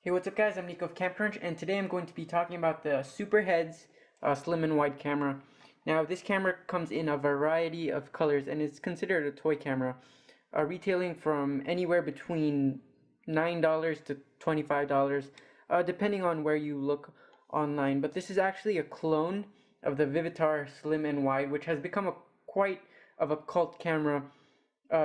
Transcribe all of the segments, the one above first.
Hey, what's up guys? I'm Nico of Camp Crunch, and today I'm going to be talking about the Superheadz slim and wide camera. Now, this camera comes in a variety of colors and is considered a toy camera, retailing from anywhere between $9 to $25, depending on where you look online. But this is actually a clone of the Vivitar slim and wide, which has become quite of a cult camera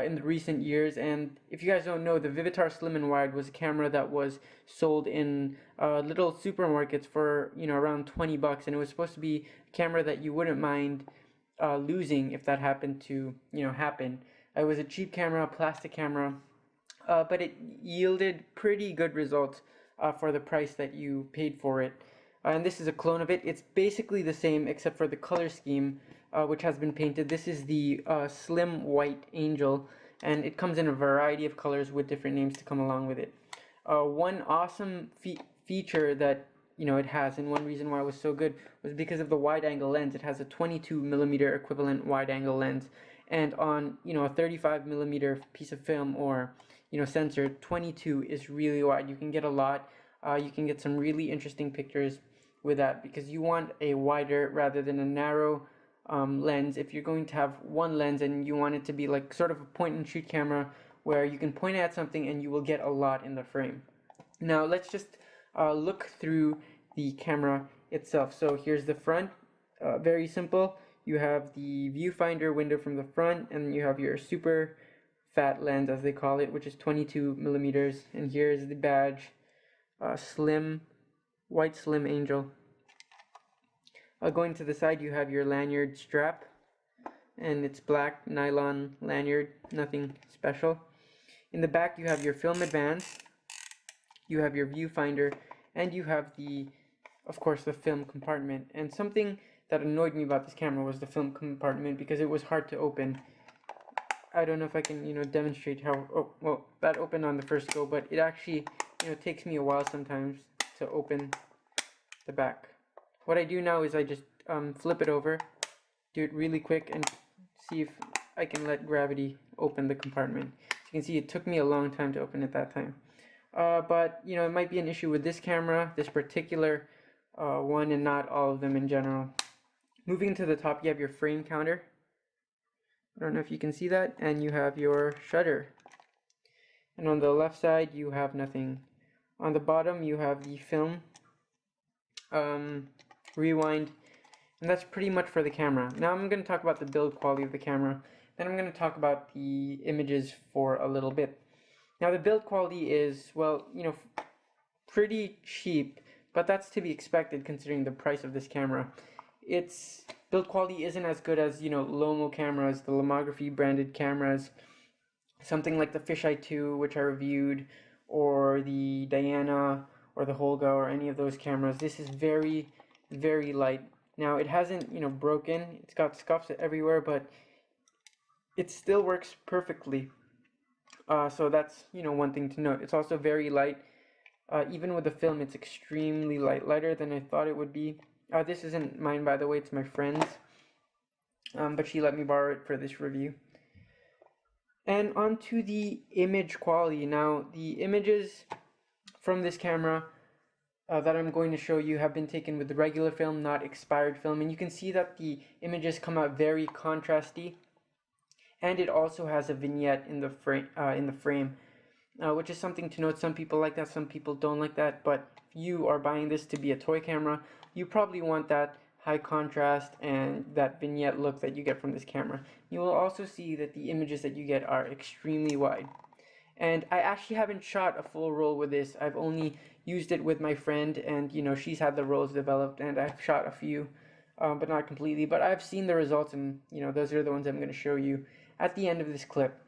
in the recent years. And if you guys don't know, the Vivitar Slim and Wide was a camera that was sold in little supermarkets for around 20 bucks, and it was supposed to be a camera that you wouldn't mind losing if that happened to happen. It was a cheap camera, a plastic camera, but it yielded pretty good results for the price that you paid for it. And this is a clone of it. It's basically the same except for the color scheme, which has been painted. This is the Slim White Angel, and it comes in a variety of colors with different names to come along with it. One awesome feature that it has, and one reason why it was so good, was because of the wide angle lens. It has a 22 millimeter equivalent wide angle lens, and on a 35 millimeter piece of film or sensor, 22 is really wide. You can get a lot. You can get some really interesting pictures with that, because you want a wider rather than a narrow lens. If you're going to have one lens and you want it to be like sort of a point and shoot camera where you can point at something and you will get a lot in the frame. Now let's just look through the camera itself. So here's the front, very simple. You have the viewfinder window from the front, and you have your super fat lens, as they call it, which is 22 millimeters. And here's the badge, white Slim Angel. Going to the side, you have your lanyard strap, and it's black nylon lanyard, nothing special. In the back, you have your film advance, you have your viewfinder, and you have of course, the film compartment. And something that annoyed me about this camera was the film compartment, because it was hard to open. I don't know if I can, demonstrate how. Oh, well, that opened on the first go, but it actually, takes me a while sometimes to open the back. What I do now is I just flip it over, do it really quick, and see if I can let gravity open the compartment. As you can see, it took me a long time to open it that time. But it might be an issue with this camera, this particular one, and not all of them in general. Moving to the top, you have your frame counter. I don't know if you can see that, and you have your shutter. And on the left side, you have nothing. On the bottom, you have the film, rewind, and that's pretty much for the camera. Now I'm going to talk about the build quality of the camera. Then I'm going to talk about the images for a little bit. Now the build quality is, well, pretty cheap, but that's to be expected considering the price of this camera. Its build quality isn't as good as, Lomo cameras, the Lomography branded cameras, something like the Fisheye 2, which I reviewed, or the Diana, or the Holga, or any of those cameras. This is very, very light. Now it hasn't, broken. It's got scuffs everywhere, but it still works perfectly. So that's, one thing to note. It's also very light. Even with the film, it's extremely light, lighter than I thought it would be. This isn't mine, by the way, it's my friend's, but she let me borrow it for this review. And on to the image quality. Now, the images from this camera that I'm going to show you have been taken with the regular film, not expired film, and you can see that the images come out very contrasty, and it also has a vignette in the frame, which is something to note. Some people like that, some people don't like that, but if you are buying this to be a toy camera, you probably want that high contrast and that vignette look that you get from this camera. You will also see that the images that you get are extremely wide. And I actually haven't shot a full roll with this. I've only used it with my friend, and she's had the rolls developed, and I've shot a few, but not completely. But I've seen the results, and those are the ones I'm going to show you at the end of this clip.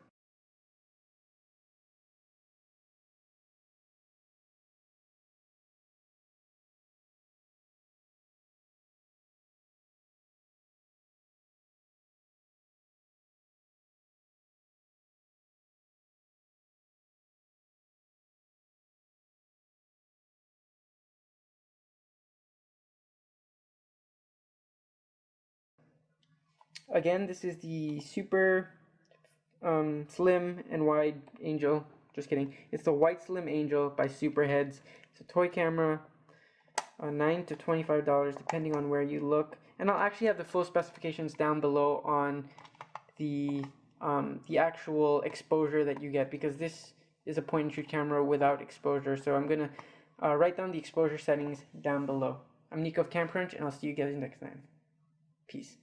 Again, this is the super slim and wide Angel. Just kidding. It's the White Slim Angel by Superheadz. It's a toy camera, $9 to $25 depending on where you look. And I'll actually have the full specifications down below on the actual exposure that you get, because this is a point and shoot camera without exposure. So I'm gonna write down the exposure settings down below. I'm Nico of Camp Crunch, and I'll see you guys next time. Peace.